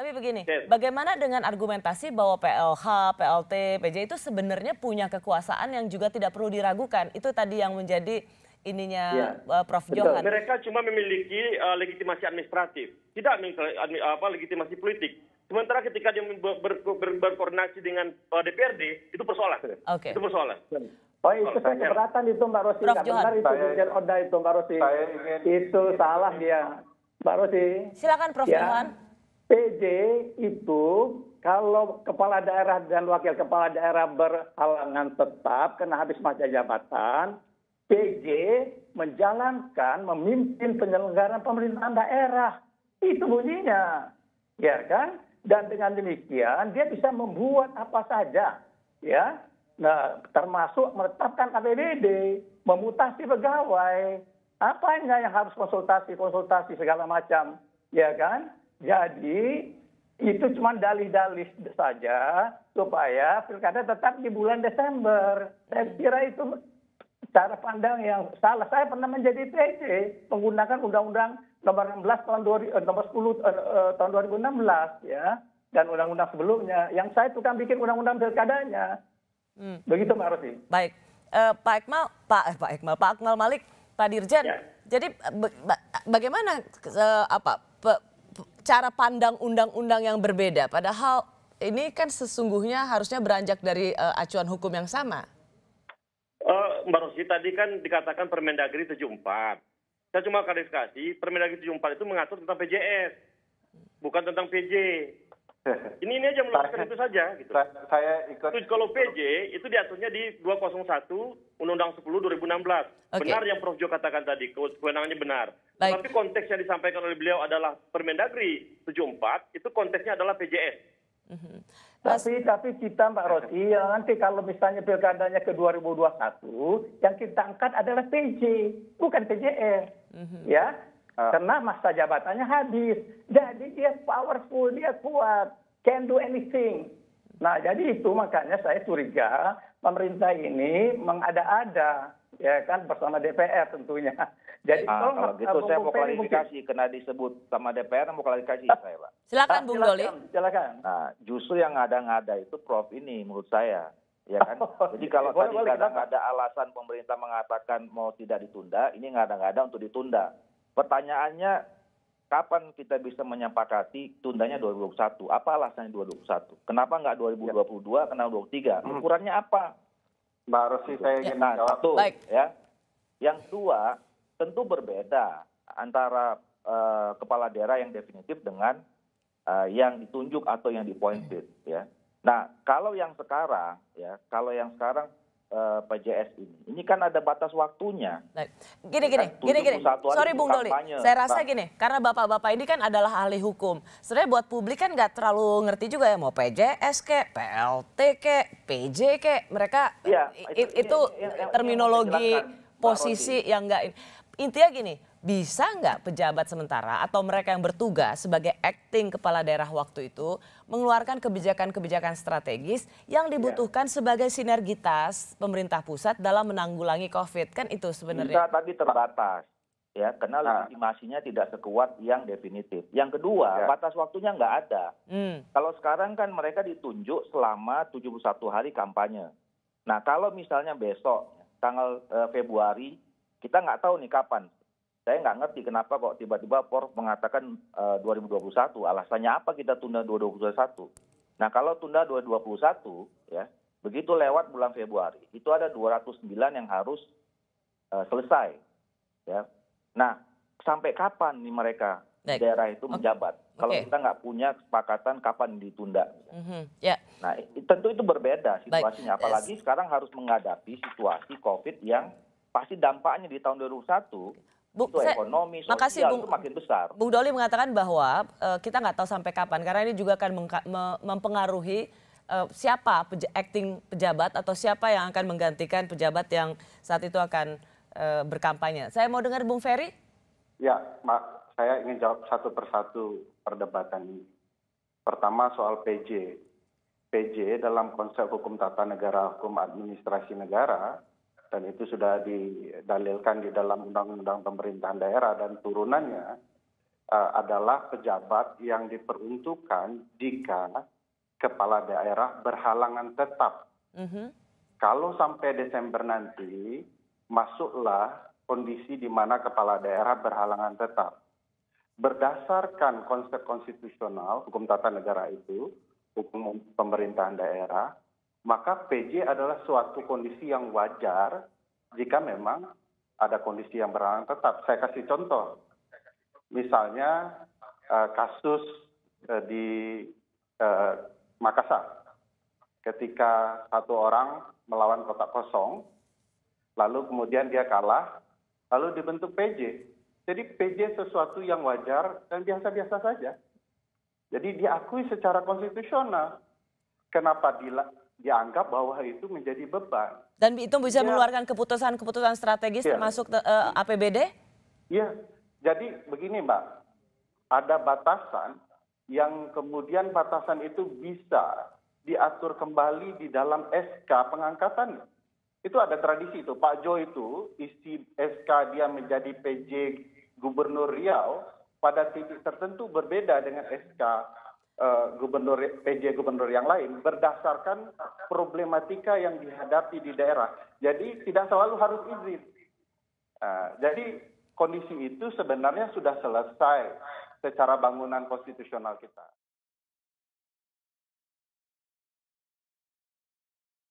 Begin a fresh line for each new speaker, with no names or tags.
Tapi begini,
Oke.
bagaimana dengan argumentasi bahwa PLH, PLT, PJ itu sebenarnya punya kekuasaan yang juga tidak perlu diragukan. Itu tadi yang menjadi ininya
Ya,
Prof.
betul.
Johan.
Mereka cuma memiliki legitimasi administratif, tidak legitimasi politik. Sementara ketika dia berkoordinasi dengan DPRD, itu persoalan.
Oke.
Itu persoalan.
Oh itu saya keberatan itu Mbak Rosi,
Prof.
nggak
Johan.
benar itu Dirjen Oda itu Mbak Rosi. Itu salah dia, Mbak Rosi.
Silakan Prof. Johan.
PJ itu kalau kepala daerah dan wakil kepala daerah berhalangan tetap kena habis masa jabatan, PJ menjalankan, memimpin penyelenggaraan pemerintahan daerah. Itu bunyinya, ya kan? Dan dengan demikian dia bisa membuat apa saja, ya. Nah, termasuk menetapkan APBD, memutasi pegawai, apanya yang harus konsultasi segala macam, ya kan? Jadi itu cuma dalih-dalih saja supaya pilkada tetap di bulan Desember. Saya kira itu cara pandang yang salah. Saya pernah menjadi PJ menggunakan Undang-Undang Nomor 16 tahun nomor 10 tahun 2016 ya, dan undang-undang sebelumnya. Yang saya tukang bikin undang-undang pilkadanya. Begitu Mbak Rosi.
Baik, Pak Akmal Malik, Pak Dirjen.
Ya.
Jadi bagaimana cara pandang undang-undang yang berbeda? Padahal ini kan sesungguhnya harusnya beranjak dari acuan hukum yang sama.
Mbak Rosi, tadi kan dikatakan Permendagri 74. Saya cuma klarifikasi, Permendagri 74 itu mengatur tentang PJS, bukan tentang PJ. Ini aja meluruskan itu saja. Gitu.
Saya ikut.
Kalau PJ itu diaturnya di 201 Undang-Undang 10 2016.
Oke.
Benar yang Prof. Jo katakan tadi, kewenangannya benar.
Baik.
Tapi konteks yang disampaikan oleh beliau adalah Permendagri 74, itu konteksnya adalah PJS.
Tapi kita Mbak Rosi, ya nanti kalau misalnya pilkadanya ke 2021, yang kita angkat adalah PJ, bukan PJS. Ya, karena masa jabatannya habis. Jadi dia powerful, dia kuat, can do anything. Nah, jadi itu makanya saya curiga pemerintah ini mengada-ada, ya kan, bersama DPR tentunya. Jadi
kalau gitu saya mau klarifikasi, kena disebut sama DPR, mau klarifikasi saya, Pak.
Silakan Bung Doli.
Silakan.
Nah, justru yang ngada-ngada itu Prof ini menurut saya. Ya kan? Jadi kalau tadi kadang-kadang ada alasan pemerintah mengatakan mau tidak ditunda, ini ngada-ngada untuk ditunda. Pertanyaannya, kapan kita bisa menyepakati tundanya 2021? Apa alasannya 2021? Kenapa nggak 2022, kenapa 2023? Ukurannya apa?
Mbak Rosi, saya ingin menjawab.
Satu,
Baik.
ya. Yang kedua, tentu berbeda antara kepala daerah yang definitif dengan yang ditunjuk atau yang di-appointed, ya. Nah, kalau yang sekarang, ya, PJS ini kan ada batas waktunya.
Gini. Sorry Bung Doli, saya rasa gini, karena bapak-bapak ini kan adalah ahli hukum. Sebenarnya buat publik kan nggak terlalu ngerti juga ya, mau PJS kek, PLT kek, PJ kek, mereka
Ya,
itu terminologi posisi yang nggak. Intinya gini, bisa nggak pejabat sementara atau mereka yang bertugas sebagai acting kepala daerah waktu itu mengeluarkan kebijakan-kebijakan strategis yang dibutuhkan sebagai sinergitas pemerintah pusat dalam menanggulangi COVID, kan itu sebenarnya.
Bisa, tapi terbatas, ya, karena legitimasinya tidak sekuat yang definitif. Yang kedua, batas waktunya nggak ada. Kalau sekarang kan mereka ditunjuk selama 71 hari kampanye. Nah, kalau misalnya besok tanggal Februari, kita nggak tahu nih kapan. Saya nggak ngerti kenapa kok tiba-tiba Prof mengatakan 2021. Alasannya apa kita tunda 2021? Nah, kalau tunda 2021, ya, begitu lewat bulan Februari, itu ada 209 yang harus selesai. Ya. Nah, sampai kapan nih mereka daerah itu menjabat? Kalau kita nggak punya kesepakatan kapan ditunda. Nah, tentu itu berbeda situasinya. Apalagi sekarang harus menghadapi situasi COVID yang pasti dampaknya di tahun 2021 itu ekonomi, sosial itu makin besar.
Bung Doli mengatakan bahwa kita nggak tahu sampai kapan karena ini juga akan mempengaruhi siapa acting pejabat atau siapa yang akan menggantikan pejabat yang saat itu akan berkampanye. Saya mau dengar Bung Ferry.
Ya, Mbak, saya ingin jawab satu persatu perdebatan ini. Pertama soal PJ. PJ dalam konsep hukum tata negara, hukum administrasi negara, dan itu sudah didalilkan di dalam Undang-Undang Pemerintahan Daerah dan turunannya, adalah pejabat yang diperuntukkan jika kepala daerah berhalangan tetap. Kalau sampai Desember nanti, masuklah kondisi di mana kepala daerah berhalangan tetap. Berdasarkan konsep konstitusional, hukum tata negara itu, hukum pemerintahan daerah, maka PJ adalah suatu kondisi yang wajar jika memang ada kondisi yang berhalangan tetap. Saya kasih contoh. Misalnya kasus di Makassar. Ketika satu orang melawan kotak kosong, lalu kemudian dia kalah, lalu dibentuk PJ. Jadi PJ sesuatu yang wajar dan biasa-biasa saja. Jadi diakui secara konstitusional. Kenapa dianggap bahwa itu menjadi beban?
Dan itu bisa mengeluarkan keputusan-keputusan strategis termasuk APBD? Iya.
Jadi begini Mbak, ada batasan yang kemudian batasan itu bisa diatur kembali di dalam SK pengangkatan. Itu ada tradisi itu. Pak Jo itu isi SK dia menjadi PJ Gubernur Riau pada titik tertentu berbeda dengan SK PJ Gubernur yang lain berdasarkan problematika yang dihadapi di daerah. Jadi tidak selalu harus izin. Jadi kondisi itu sebenarnya sudah selesai secara bangunan konstitusional kita.